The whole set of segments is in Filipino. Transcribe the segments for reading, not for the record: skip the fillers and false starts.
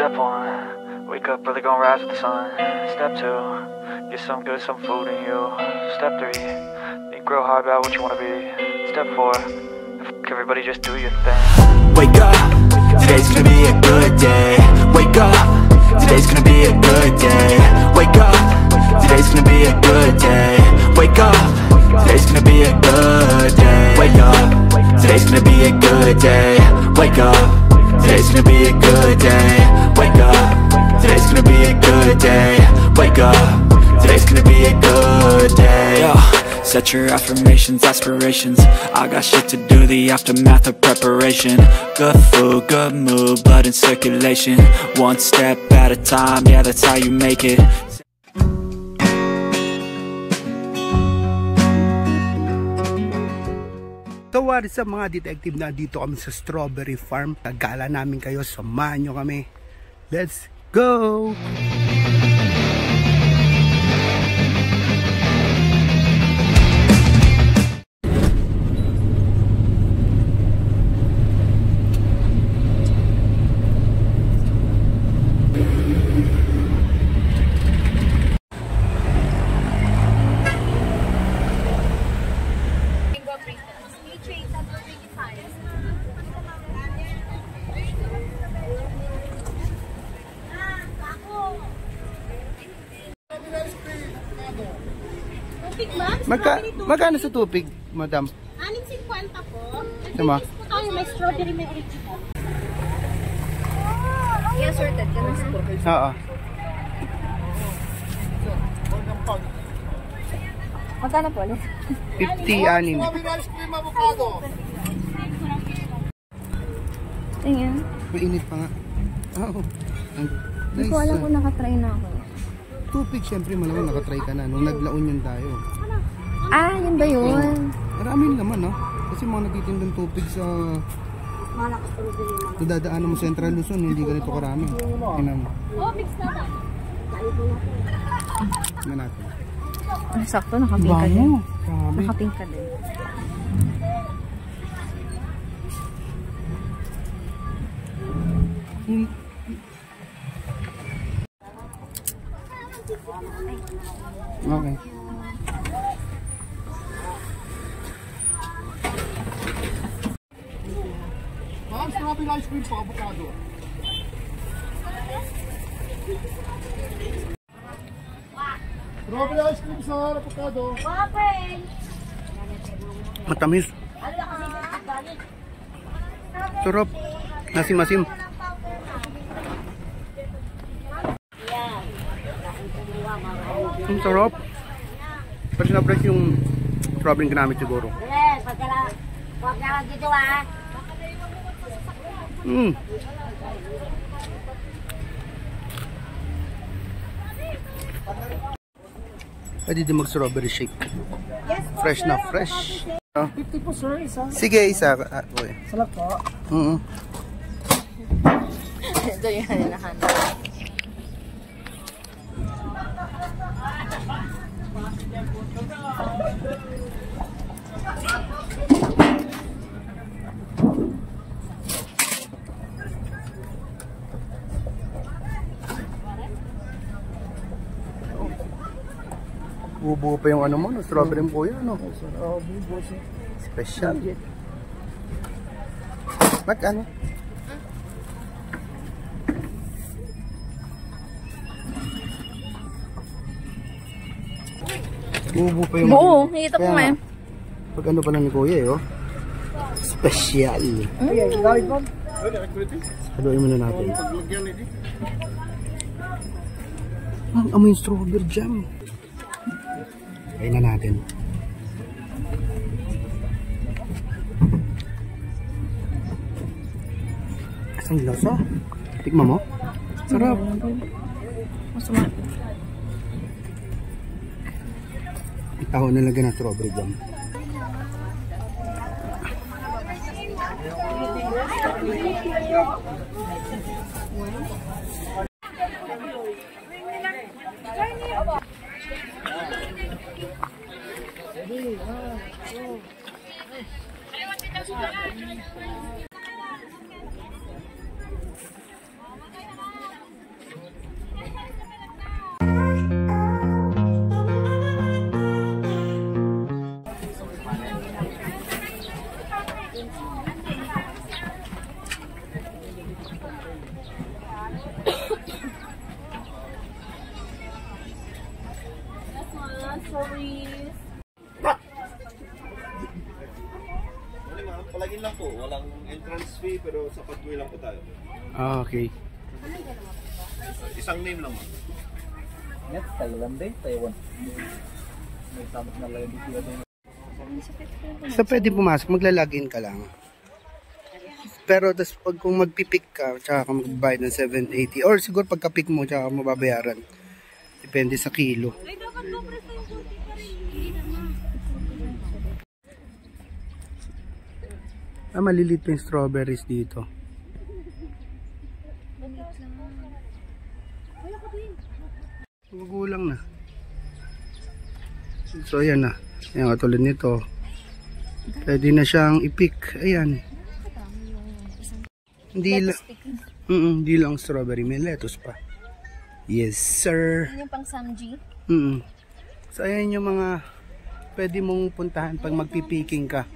Step 1, wake up early, gonna rise with the sun. Step 2, get some good, some food in you. Step 3, think real hard about what you wanna be. Step 4, everybody just do your thing. Wake up, today's gonna be a good day. Wake up, today's gonna be a good day. Wake up, today's gonna be a good day. Wake up, today's gonna be a good day. Wake up, today's gonna be a good day. Wake up, today's gonna be a good day. Wake up, today's gonna be a good day. Wake up, today's gonna be a good day. Yo, set your affirmations, aspirations. I got shit to do, the aftermath of preparation. Good food, good mood, blood in circulation. One step at a time, yeah, that's how you make it. So what is up mga detective, na dito kami sa Strawberry Farm. Nagala namin kayo, samahan nyo kami. Let's go! Magkano sa tupig, madam? 6.50 po. Tama. May strawberry, may original. Yes, sorted. Ganun po. Oo. Magkano po ulit? 50, anim. Tingin. Mainit pa nga. Oo. Hindi ko alam kung nakatry na ako. Tupig, syempre malamang nakatry ka na. Nung naglaon yun tayo. Ah, yun ba yun? Maraming naman, no? Kasi mga nagtitindang tupig sa nadadaanan mo Central Luzon, hindi ganito karami. Tingnan mo. Oh, mix na ba? Tingnan natin. Ah, sakto, nakapink ka din. Grabe. Nakapink ka din. Okay. Strawberry ice cream po, avocado. Strawberry ice cream sa avocado. Matamis. Sarap. Masim-masim. Ang sarap. Fresh na fresh yung strawberry ginamit siguro. Huwag na dito ah. Pwede din mag strawberry shake. Fresh na fresh. 50 po sir, isa. Sige, isa. Salap po. Ito yung hinahanap. Bubuo pa yung ano mo, no? Strawberry po yan, no? Special. Magkano? Bubuo pa yung... Buo, nakita ko nga. Pag ano pa lang ni Kuya, eh, oh. Special. Haluin muna natin. Ang amoy strawberry jam. Kain na natin. Asang lasa? Tikman mo? Sarap. Masama. Itaho na lagyan ng strawberry jam. Palagin lang po, walang entrance fee pero sa pag-uwi lang po tayo. Ah, okay. Isang name lang. Net, Thailand din, Taiwan. May tamang na lang dito. So pwede pumasok, magla-login ka lang. Pero tas pag kung magpipick ka, tsaka ka magbayad ng 780 or siguro pagka-pick mo, tsaka ka mababayaran. Depende sa kilo. Ah, malilit pa yung strawberries dito. Magulang na. So ayan na. Ayan, katulad nito. Pwede na siyang i-pick. Ayan. Hindi lang strawberry. May lettuce pa. Yes, sir. Yung pang samji. So ayan yung mga pwede mong puntahan pag magpipicking ka.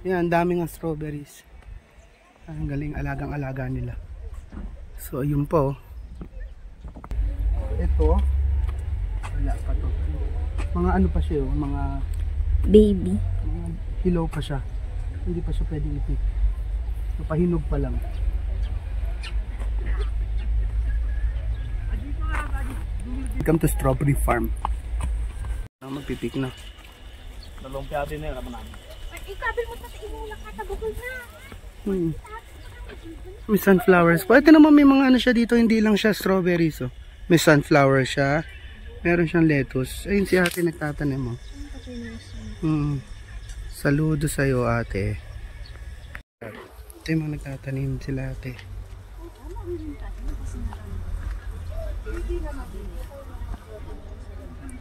Ayan, dami ng strawberries. Ang galing, alagang-alaga nila. So ayun po. Ito. Wala pa to. Mga ano pa siya, mga Baby. mga hilaw pa siya. Hindi pa siya pwedeng i-pick. So pahinog pa lang. Welcome to Strawberry Farm. Magpipick na. Nalumpia din na naman namin. Ikabil mo sa imula ka, tabukol na. May sunflowers. Pwede naman may mga ano siya dito, hindi lang siya strawberries. Oh. May sunflower siya. Meron siyang lettuce. Ayun si ate nagtatanim mo. Saludo sa'yo ate. Ito yung mga nagtatanim sila ate.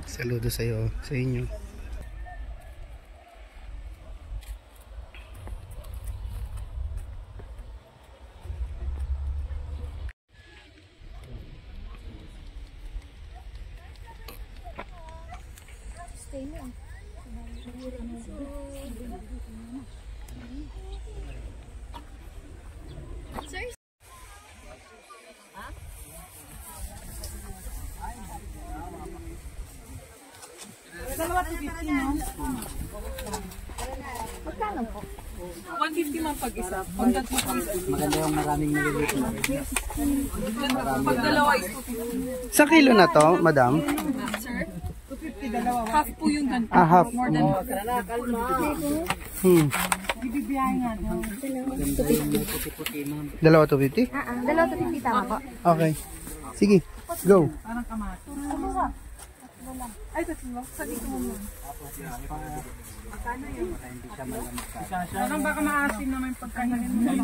Saludo sa'yo, sa inyo. Magkano po? 150 man pag-isa. Pag tatlo po isa. Maganda yung maraming nililiit na. Pag dalawa is Sa kilo na to, madam? sir. 250 dalawa. Half po yung ganito. Ah, half. More than bibibiyahin nga daw. Dalawa 250? Dalawa to 50 tama po. Okay. Sige, go. Parang kamato. Ay, tatlo. Sa dito mo muna. Parang baka maasin naman yung pagkain mo.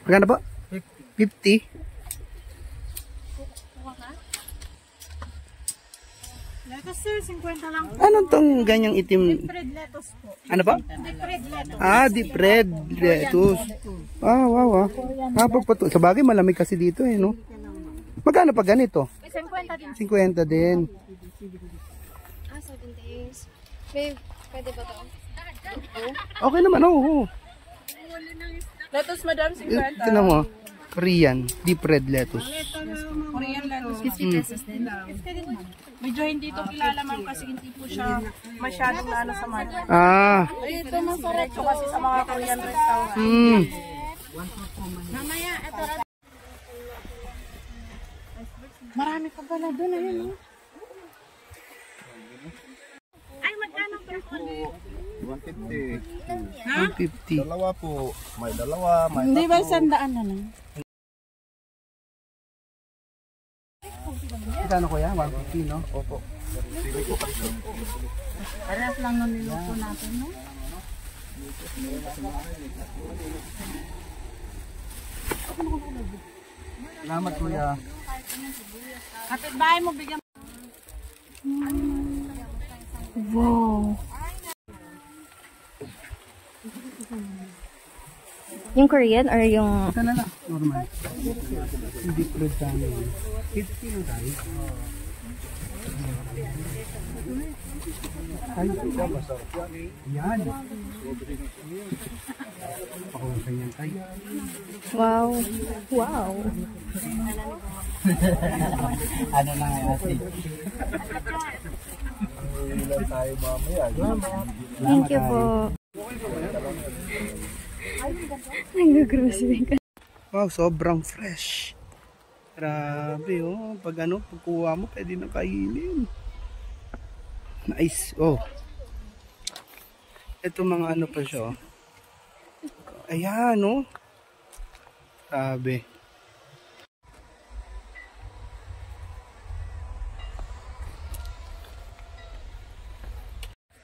Magkano po? 50? Lettuce sir, 50 lang. Anong tong ganyang itim? Red lettuce po. Ano ba? Red lettuce. Ah, deep red lettuce. Ah, wow, ah. Sa bagay, malamig kasi dito eh, no? Magkano pa ganito? 50 din. 50 din. 7 days. Babe, pwede ba to? Okay naman, oo. Lettuce madam, 50. Ito na mo, Korean, deep red lettuce. Korean lettuce. 50 pesos din. Medyo hindi ito kilala ma'am kasi hindi po siya masyadong naano sa market. Ah, Ito masarap Ito kasi sa mga Korean restaurant. Mamaya, ito. Marami pa pala doon, ayun. Ay, magkano per ulit? 150. 150. Dalawa po. May dalawa, may Hindi ba 100 na lang? Magkano kuya? 150, no? Opo. Parehas lang nung niluto natin, no? Salamat kuya. Kapit bahay mo, bigyan. Wow. Yung Korean or yung... Ito na lang, normal. Hindi fruit tayo. 50 lang tayo. Ay, yan. Pakusan yan tayo. Wow. Wow. Ano na nga ate? Ilan tayo mamaya. Thank you po. Nag-grocery ka. Wow, sobrang fresh. Grabe, oh. Pag ano, pagkuha mo, pwede na kainin. Nice. Oh. Ito mga ano pa siya, oh. Ayan, oh. Grabe.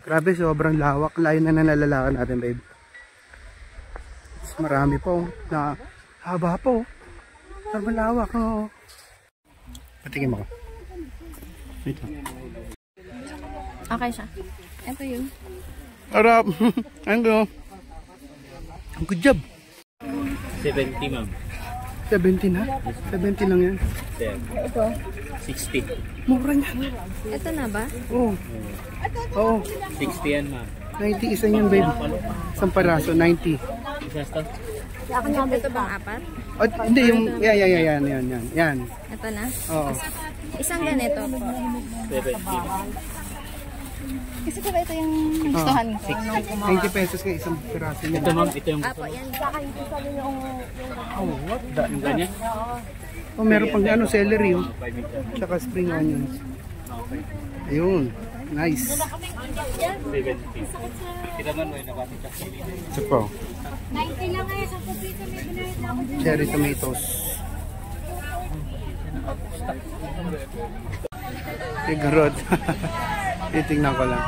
Grabe, sobrang lawak. Layo na nalalakaran natin, babe. Marami po. Na haba po. Sobrang lawak. Oh. Patikin mo ko. Wait lang. Okay siya. Ito yun. Harap. Ano? Good job. 70 ma'am. 70 na? 70 lang yan. Ito. 60. Mura niyan. Ito na ba? Oo. Oo. 60 yan ma'am. 90 isa yan, babe. Isang paraso, 90. Isa to? Ito bang apat? Oh, hindi, yung, yan. Ito na? Oo. Isang ganito. 70. Kasi diba ito yung gustuhan ko? 90 pesos ka isang piraso niya. Ito ma'am, ito yung Apo, yan. Saka yung isa din yung... Oh, what the? yung ganyan. Oh, meron pang ano, celery, oh. Tsaka spring onions. Ayun. Nice. 70. Kita man mo yung nakapit sa sili. Ito po. 90 lang ngayon. Sa pupito may binayad na ako dyan. Cherry tomatoes. Tigarot. Titingnan ko lang.